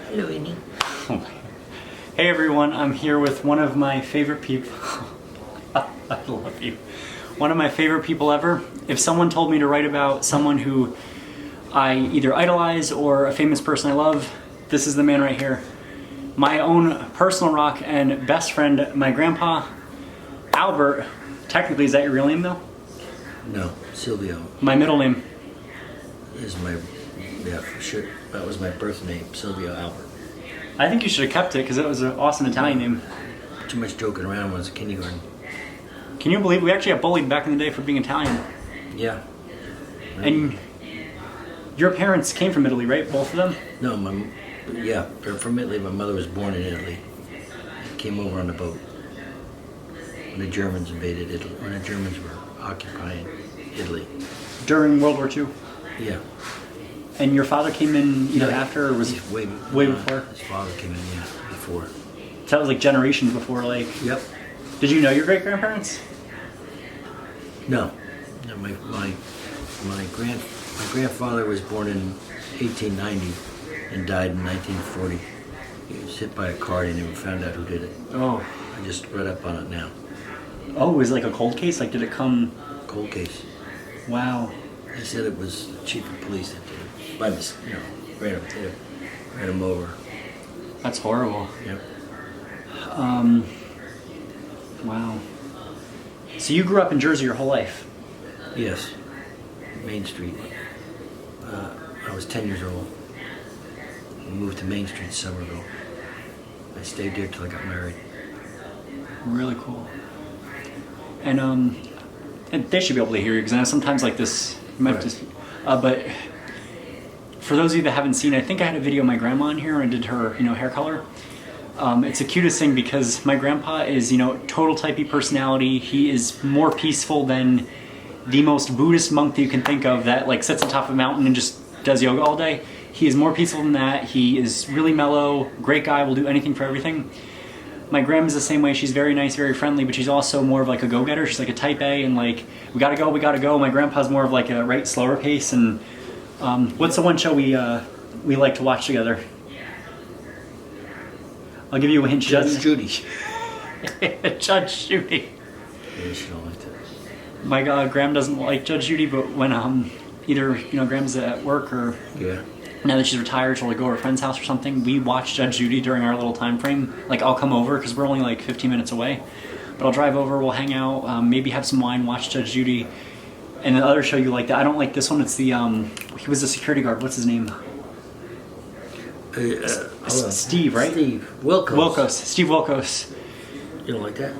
Hello, Annie. Hey everyone, I'm here with one of my favorite people. I love you. One of my favorite people ever. If someone told me to write about someone who I either idolize or a famous person I love, this is the man right here. My own personal rock and best friend, my grandpa, Albert. Technically, is that your real name though? No, Silvio My middle name. is my, yeah, for sure. That was my birth name, Silvio Albert. I think you should have kept it because it was an awesome Italian name. Too much joking around when I was in kindergarten. Can you believe we actually got bullied back in the day for being Italian? Yeah. And your parents came from Italy, right? Both of them? No, yeah, they're from Italy. My mother was born in Italy. Came over on a boat when the Germans invaded Italy, when the Germans were occupying Italy. During World War II? Yeah. And your father came in either after or was way before? His father came in, yeah, before. So that was like generations before, like... Yep. Did you know your great-grandparents? No. No, my grandfather was born in 1890 and died in 1940. He was hit by a car and they never found out who did it. Oh. I just read up on it now. Oh, it was like a cold case? Like, did it come... Cold case. Wow. They said it was the chief of police that did it. By mistake, ran him over. That's horrible. Yep. Wow. So you grew up in Jersey your whole life? Yes. Main Street. I was 10 years old. We moved to Main Street, Somerville. I stayed there till I got married. Really cool. And they should be able to hear you because I know sometimes like this, you might have to, but for those of you that haven't seen, I think I had a video of my grandma in here and I did her, hair color. It's the cutest thing because my grandpa is, total type E personality. He is more peaceful than the most Buddhist monk that you can think of that like sits on top of a mountain and just does yoga all day. He is more peaceful than that. He is really mellow, great guy, will do anything for everything. My grandma's the same way. She's very nice, very friendly, but she's also more of like a go-getter. She's like a type A and like, we gotta go, we gotta go. My grandpa's more of like a slower pace. And what's the one show we like to watch together? I'll give you a hint. Judge Judy. Judge Judy. Yeah, she don't like that. My Graham doesn't like Judge Judy, but when either Graham's at work or now that she's retired, she'll like go to her friend's house or something. We watch Judge Judy during our little time frame. Like I'll come over because we're only like 15 minutes away, but I'll drive over. We'll hang out, maybe have some wine, watch Judge Judy. And the other show you like that I don't like this one. It's the he was a security guard. What's his name? Steve, right? Steve Wilkos. Steve Wilkos. You don't like that?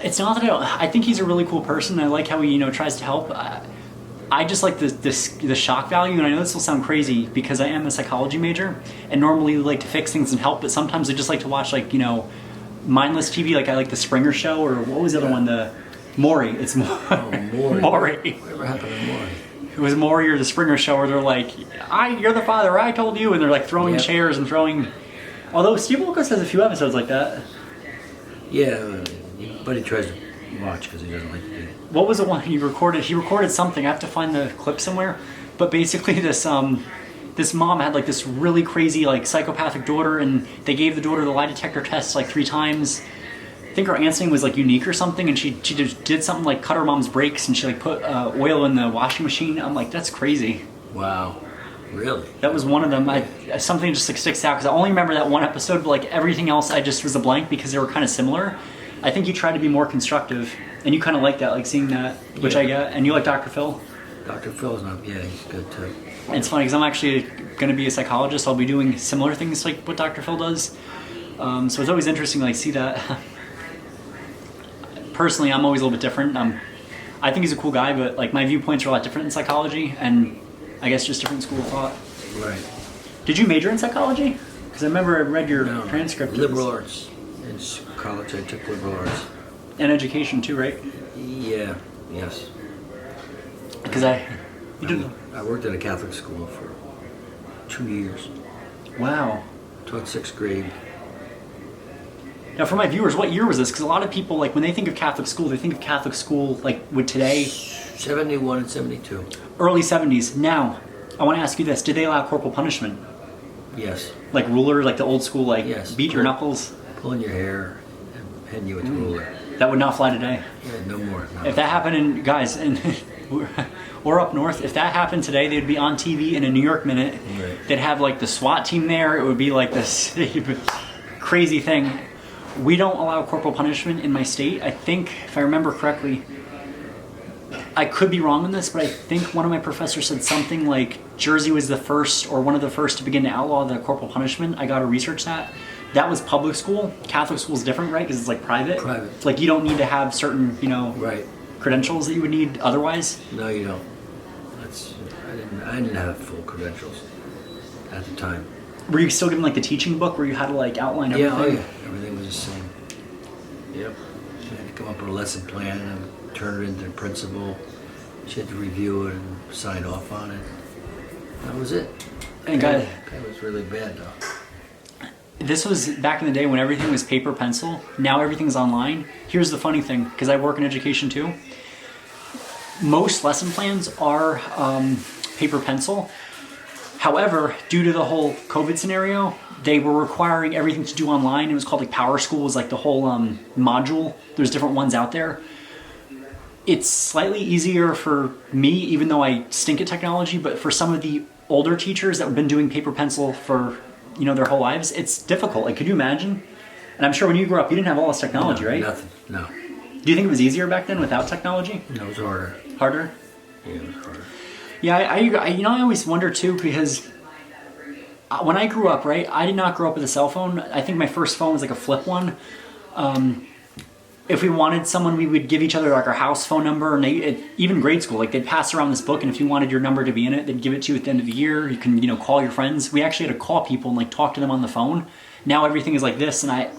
It's not that I don't. I think he's a really cool person. I like how he, tries to help. I just like the shock value, and I know this will sound crazy because I am a psychology major, and normally we like to fix things and help, but sometimes I just like to watch like mindless TV. Like I like the Springer Show, or what was the other one? The Maury. It's Maury. Maury. Whatever happened to Maury? It was Maury or the Springer Show where they're like, you're the father, I told you, and they're like throwing chairs and throwing. Although Steve Wilkos has a few episodes like that. Yeah, but he tries to watch because he doesn't like to do it. What was the one he recorded? He recorded something. I have to find the clip somewhere. But basically, this mom had like this really crazy like psychopathic daughter, and they gave the daughter the lie detector test like 3 times. I think her answering was like unique or something, and she just did something like cut her mom's brakes, and she like put oil in the washing machine. I'm like, that's crazy. Wow, really? That was one of them. Something just like sticks out because I only remember that one episode, but like everything else, I just was a blank because they were kind of similar. I think you tried to be more constructive, and you kind of like that, like seeing that, which I get. And you like Dr. Phil? Dr. Phil's not. Yeah, he's good too. And it's funny because I'm actually going to be a psychologist. I'll be doing similar things like what Dr. Phil does. So it's always interesting to like see that. Personally, I'm always a little bit different. I think he's a cool guy, but like my viewpoints are a lot different in psychology, and I guess just different school of thought. Right. Did you major in psychology? Because I remember I read your transcript. Liberal arts. In college, I took liberal arts. And education too, right? Yeah. Yes. Because you didn't. I worked at a Catholic school for 2 years. Wow. Taught 6th grade. Now, for my viewers, what year was this? Because a lot of people, like, when they think of Catholic school, they think of Catholic school, like, with today. 71 and 72. Early 70s. Now, I want to ask you this. Did they allow corporal punishment? Yes. Like ruler, like the old school, like Yes. beat your knuckles. Pulling your hair and hitting you with the ruler. That would not fly today. Yeah, no more. No. If that happened, and guys, and we're up north. If that happened today, they'd be on TV in a New York Minute. Right. They'd have like the SWAT team there. It would be like this crazy thing. We don't allow corporal punishment in my state. I think, if I remember correctly, I could be wrong on this, but I think one of my professors said something like Jersey was the first or one of the first to begin to outlaw the corporal punishment. I got to research that. That was public school. Catholic school is different, right? Because it's like private. Private. Like you don't need to have certain, Right. credentials that you would need otherwise. No, you don't. I didn't have full credentials at the time. Were you still given like the teaching book where you had to like outline everything? Yeah, oh yeah. Everything was the same. Yep. You had to come up with a lesson plan and turn it into the principal. She had to review it and sign off on it. That was it. And guys, That was really bad though. this was back in the day when everything was paper pencil. Now everything's online. Here's the funny thing, because I work in education too. Most lesson plans are paper pencil. However, due to the whole COVID scenario, they were requiring everything to do online. It was called like Power School, was like the whole module. There's different ones out there. It's slightly easier for me, even though I stink at technology, but for some of the older teachers that have been doing paper pencil for their whole lives, it's difficult. Like, could you imagine? And I'm sure when you grew up, you didn't have all this technology, No, right? Nothing. No. Do you think it was easier back then without technology? No, it was harder. Harder? Yeah, it was harder. Yeah, I always wonder too, because when I grew up, right, I did not grow up with a cell phone. I think my first phone was like a flip one. If we wanted someone, we would give each other like our house phone number, and even grade school, like they'd pass around this book, and if you wanted your number to be in it, they'd give it to you at the end of the year. You can, call your friends. We actually had to call people and like talk to them on the phone. Now everything is like this, and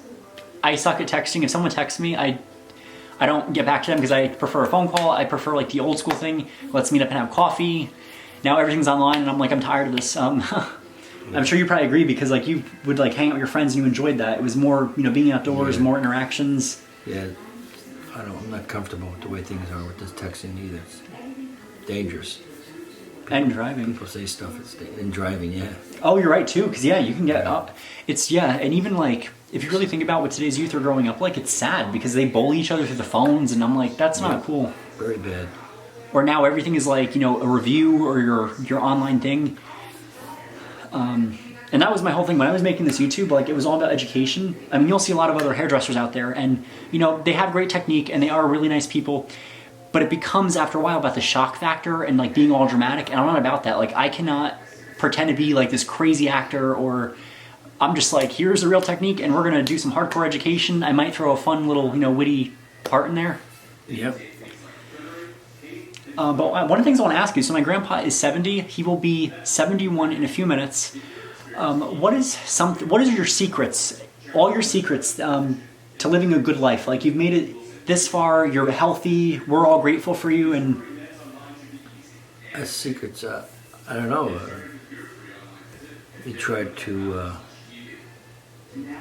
I suck at texting. If someone texts me, I don't get back to them because I prefer a phone call. I prefer like the old school thing. Let's meet up and have coffee. Now everything's online, and I'm tired of this. I'm sure you probably agree, because like you would like hang out with your friends and you enjoyed that. It was more, being outdoors, more interactions. Yeah, I'm not comfortable with the way things are with this texting either. It's dangerous. And driving. People say stuff in driving, yeah. Oh, you're right too, because you can get up. And even like, if you really think about what today's youth are growing up like, it's sad because they bully each other through the phones, and I'm like, that's not cool. Very bad. Or now everything is like, a review or your online thing. And that was my whole thing when I was making this YouTube. Like, it was all about education. I mean, you'll see a lot of other hairdressers out there, and they have great technique and they are really nice people. But it becomes after a while about the shock factor and like being all dramatic. And I'm not about that. Like, I cannot pretend to be like this crazy actor, or I'm just like, here's the real technique, and we're gonna do some hardcore education. I might throw a fun little witty part in there. Yep. But one of the things I want to ask you, so my grandpa is 70. He will be 71 in a few minutes. What are your secrets, all your secrets to living a good life? Like, you've made it this far, you're healthy, we're all grateful for you, and... Secrets, I don't know. We try to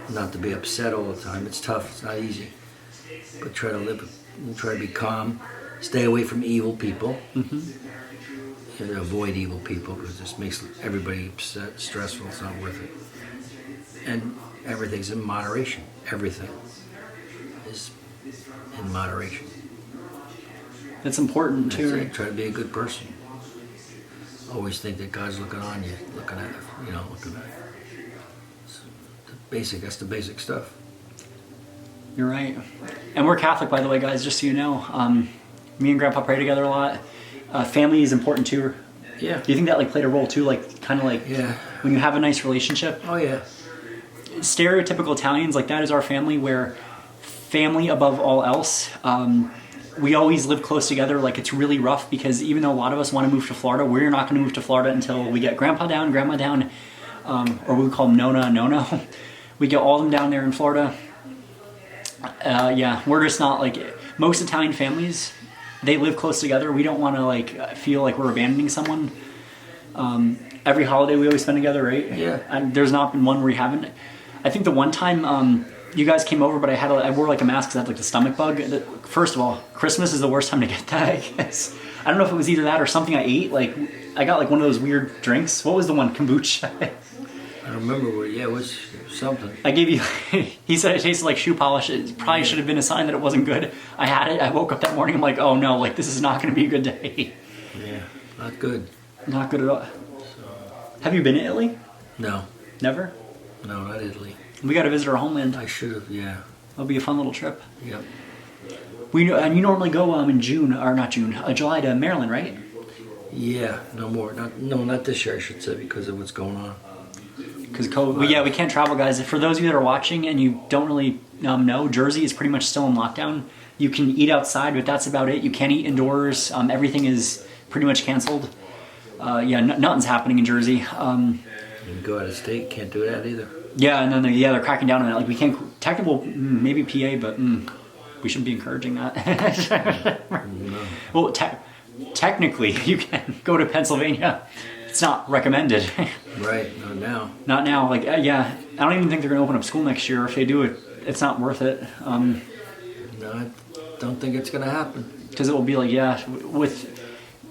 not to be upset all the time. It's tough, it's not easy. But try to be calm. Stay away from evil people. Mm-hmm. And avoid evil people, because this makes everybody upset, stressful. It's not worth it. And everything's in moderation. Everything is in moderation. That's important too. That's it. Try to be a good person. Always think that God's looking on you, looking at you. That's the basic stuff. You're right. And we're Catholic, by the way, guys, just so you know. Me and Grandpa pray together a lot. Family is important too. Yeah. Do you think that like played a role too? Like, kind of like when you have a nice relationship? Oh yeah. Stereotypical Italians, like that is our family, where family above all else. We always live close together. Like, it's really rough because even though a lot of us want to move to Florida, we're not going to move to Florida until we get Grandpa down, Grandma down, or we call them Nono and Nono. We get all of them down there in Florida. We're just not like most Italian families. They live close together. We don't want to like feel like we're abandoning someone. Every holiday we always spend together, right? Yeah. And there's not been one where we haven't. I think the one time you guys came over, but I wore like a mask because I had like the stomach bug. First of all, Christmas is the worst time to get that, I guess. I don't know if it was either that or something I ate. Like, I got like one of those weird drinks. What was the one? Kombucha. I don't remember what. Yeah, it was something. I gave you. He said it tasted like shoe polish. It probably should have been a sign that it wasn't good. I had it. I woke up that morning. I'm like, oh no, like this is not going to be a good day. Yeah, not good. Not good at all. Have you been to Italy? No, Never. no, not Italy. We got to visit our homeland. I should have. Yeah. It'll be a fun little trip. Yep. And you normally go in June or not June, July to Maryland, right? Yeah. No more. Not this year. I should say because of what's going on. Because COVID. We can't travel, guys. For those of you that are watching and you don't really know, Jersey is pretty much still in lockdown. You can eat outside, but that's about it. You can't eat indoors. Everything is pretty much canceled. Nothing's happening in Jersey. You can go out of state. Can't do that either. Yeah, and then they're cracking down on that. Like we can't technical maybe PA, but we shouldn't be encouraging that. No. Well, technically you can go to Pennsylvania. It's not recommended. Right. Not now. Not now. Like I don't even think they're going to open up school next year. If they do it, it's not worth it. No, I don't think it's going to happen. Because it will be like with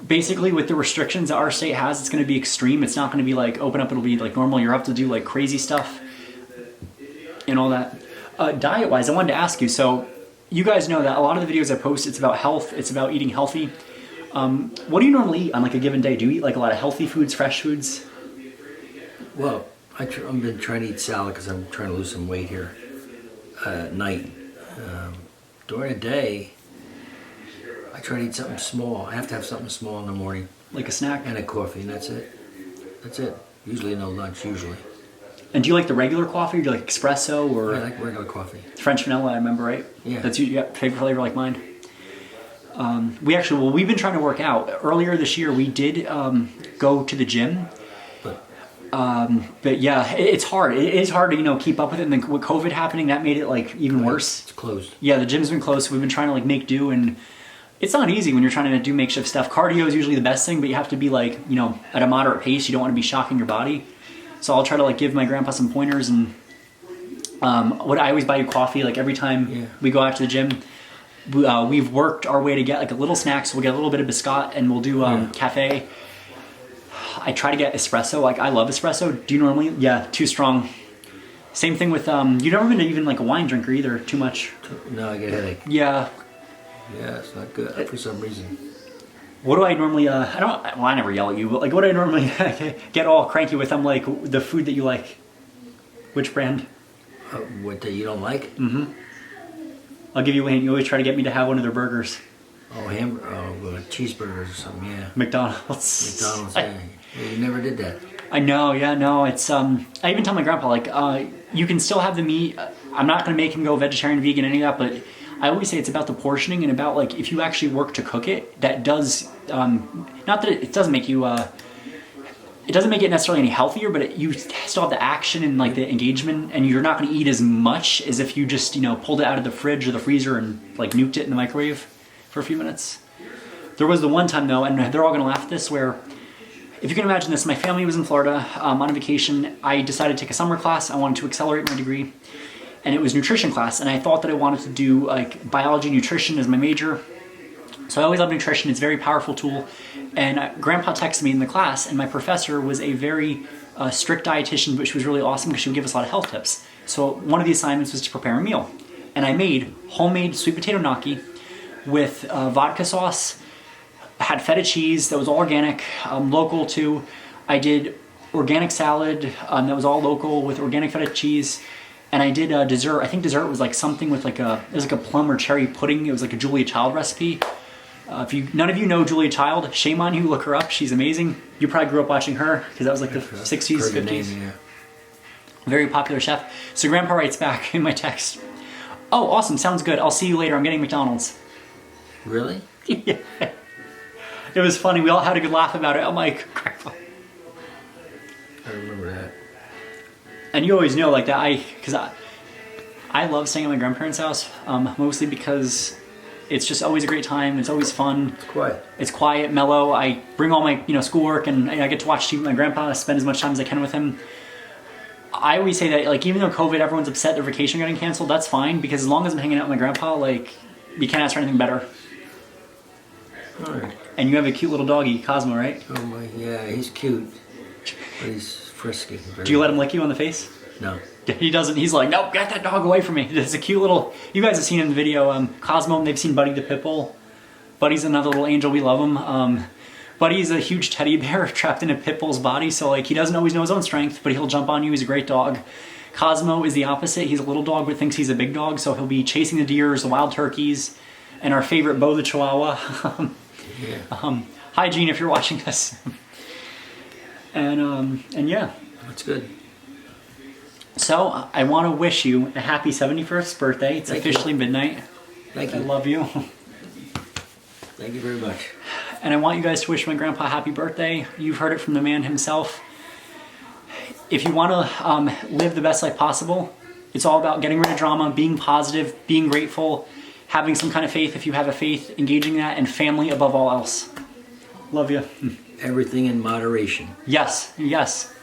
the restrictions that our state has, it's going to be extreme. It's not going to be like open up. It'll be like normal. You're up to do like crazy stuff and all that. Diet wise, I wanted to ask you. So you guys know that a lot of the videos I post, it's about health. It's about eating healthy. What do you normally eat on like a given day? Do you eat like a lot of healthy foods, fresh foods? Well, I've been trying to eat salad because I'm trying to lose some weight here at night. During the day, I try to eat something small. I have to have something small in the morning. Like a snack? And a coffee, and that's it. That's it. Usually no lunch, usually. And do you like the regular coffee, or do you like espresso, or I like regular coffee. French vanilla? I remember, right? Yeah. That's your favorite flavor, like mine. We've been trying to work out. Earlier this year, we did go to the gym. But yeah, it's hard. It is hard to keep up with it. And then with COVID happening, that made it like even worse. It's closed. Yeah, the gym's been closed. So we've been trying to like make do, and it's not easy when you're trying to do makeshift stuff. Cardio is usually the best thing, but you have to be like at a moderate pace. You don't want to be shocking your body. So I'll try to like give my grandpa some pointers, and what I always buy you coffee like every time we go out to the gym. We've worked our way to get like a little snack, so we'll get a little bit of biscuit, and we'll do cafe. I try to get espresso. Like I love espresso. Do you normally? Yeah, too strong. Same thing with you've never been even like a wine drinker either. Too much. No, I get a headache. Yeah. Yeah, it's not good for some reason. What do I normally? I never yell at you, but like, what do I normally get all cranky with? I'm like the food that you like. Which brand? What that you don't like? Mm-hmm. I'll give you a hint. You always try to get me to have one of their burgers. Oh, cheeseburgers or something. Yeah. McDonald's. Yeah, you never did that. I know. Yeah, no. It's I even tell my grandpa like you can still have the meat. I'm not gonna make him go vegetarian, vegan, any of that, but I always say it's about the portioning and about like if you actually work to cook it. That does not that it doesn't make you. It doesn't make it necessarily any healthier, but you still have the action and like the engagement, and you're not going to eat as much as if you just pulled it out of the fridge or the freezer and like nuked it in the microwave for a few minutes. There was the one time though, and they're all going to laugh at this, where if you can imagine this, my family was in Florida on a vacation. I decided to take a summer class. I wanted to accelerate my degree, and it was nutrition class, and I thought that I wanted to do like biology, nutrition as my major. So I always love nutrition. It's a very powerful tool. And Grandpa texted me in the class, and my professor was a very strict dietitian, but she was really awesome because she would give us a lot of health tips. So one of the assignments was to prepare a meal. And I made homemade sweet potato gnocchi with vodka sauce. I had feta cheese that was all organic, local too. I did organic salad that was all local with organic feta cheese. And I did dessert. I think dessert was like something with it was like a plum or cherry pudding. It was like a Julia Child recipe. If none of you know Julia Child, shame on you. Look her up. She's amazing. You probably grew up watching her because that was like the 60s, 50s. Yeah. Very popular chef. So Grandpa writes back in my text, "Oh, awesome. Sounds good. I'll see you later. I'm getting McDonald's." Really? Yeah. It was funny. We all had a good laugh about it. I'm like, Grandpa. I remember that. And you always know like that. Because I love staying at my grandparents' house, mostly because it's just always a great time. It's always fun. It's quiet. It's quiet, mellow. I bring all my schoolwork, and I get to watch TV with my grandpa. Spend as much time as I can with him. I always say that like even though COVID, everyone's upset their vacation getting canceled. That's fine because as long as I'm hanging out with my grandpa, like you can't ask for anything better. All right. And you have a cute little doggy, Cosmo, right? Oh my, yeah, he's cute, but he's frisky. Very, Do you let him lick you on the face? No. He doesn't. He's like, nope, get that dog away from me. It's a cute little. You guys have seen in the video, Cosmo, and they've seen Buddy the pit bull. Buddy's another little angel. We love him. Buddy's a huge teddy bear trapped in a pit bull's body, so like he doesn't always know his own strength, but he'll jump on you. He's a great dog. Cosmo is the opposite. He's a little dog but thinks he's a big dog, so he'll be chasing the deers, the wild turkeys, and our favorite Bo the Chihuahua. Hi Gene, if you're watching this. And yeah. That's good. So I want to wish you a happy 71st birthday. It's Thank officially you. midnight. Thank you. I love you. Thank you very much. And I want you guys to wish my grandpa a happy birthday. You've heard it from the man himself. If you want to live the best life possible, it's all about getting rid of drama, being positive, being grateful, having some kind of faith if you have a faith, engaging that, and family above all else. Love you. Everything in moderation. Yes, yes.